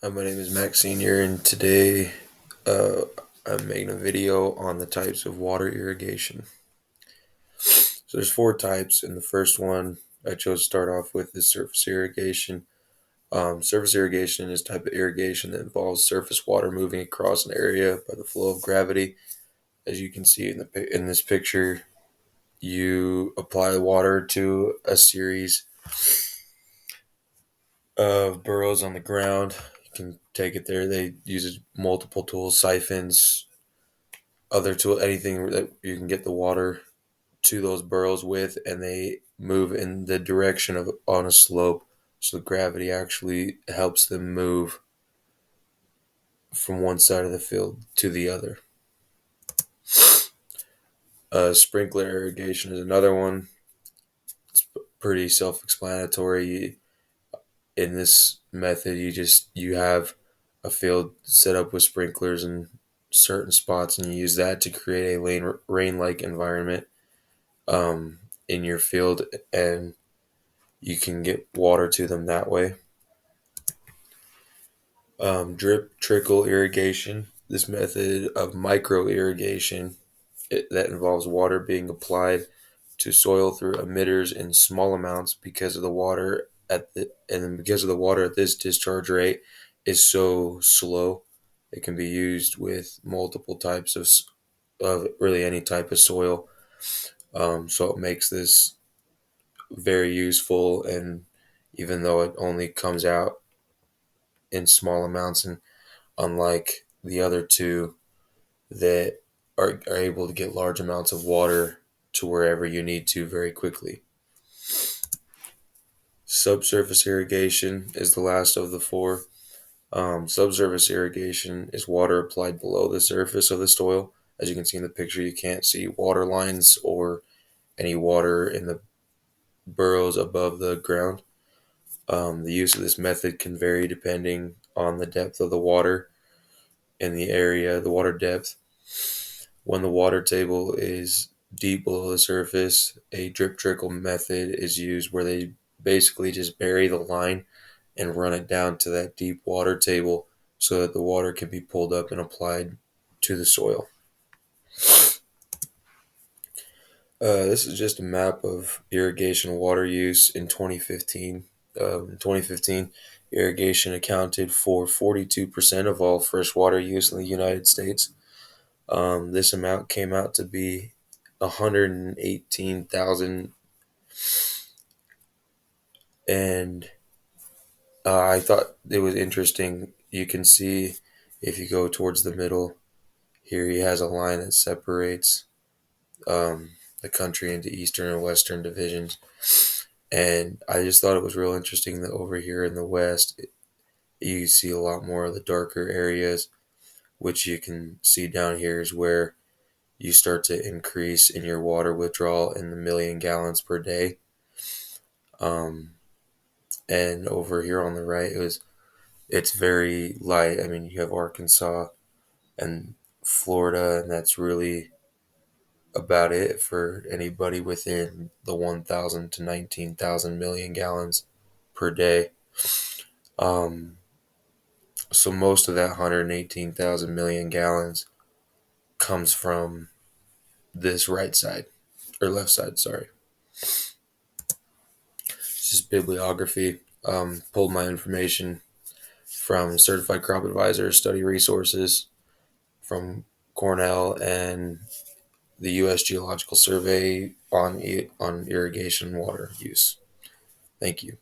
My name is Max Senior, and today uh, I'm making a video on the types of water irrigation. So there's four types, and the first one I chose to start off with is surface irrigation. Surface irrigation is a type of irrigation that involves surface water moving across an area by the flow of gravity. As you can see in this picture, you apply the water to a series of burrows on the ground. You can take it there. They use multiple tools, siphons, other tool, anything that you can get the water to those burrows with, and they move in the direction of on a slope. So the gravity actually helps them move from one side of the field to the other. Sprinkler irrigation is another one. It's pretty self-explanatory. In this method, you have a field set up with sprinklers in certain spots, and you use that to create a rain-like environment in your field, and you can get water to them that way. Drip trickle irrigation. This method of micro irrigation that involves water being applied to soil through emitters in small amounts because of the water because of the water at this discharge rate is so slow. It can be used with multiple types of really any type of soil. So it makes this very useful, and even though it only comes out in small amounts, and unlike the other two that are able to get large amounts of water to wherever you need to very quickly. Subsurface irrigation is the last of the four. Subsurface irrigation is water applied below the surface of the soil. As you can see in the picture, you can't see water lines or any water in the burrows above the ground. The use of this method can vary depending on the depth of the water in the area, the water depth. When the water table is deep below the surface, a drip trickle method is used where they basically just bury the line and run it down to that deep water table so that the water can be pulled up and applied to the soil. This is just a map of irrigation water use in 2015. In 2015, irrigation accounted for 42% of all fresh water use in the United States. This amount came out to be 118,000, and I thought it was interesting. You can see if you go towards the middle here, he has a line that separates the country into eastern and western divisions. And I just thought it was real interesting that over here in the west, you see a lot more of the darker areas, which you can see down here is where you start to increase in your water withdrawal in the million gallons per day. And over here on the right, it's very light. I mean, you have Arkansas and Florida, and that's really about it for anybody within the 1,000 to 19,000 million gallons per day. Um, so most of that 118,000 million gallons comes from this right side or left side. Sorry, this is bibliography. Pulled my information from Certified Crop Advisor, study resources from Cornell, and the U.S. Geological Survey on irrigation water use. Thank you.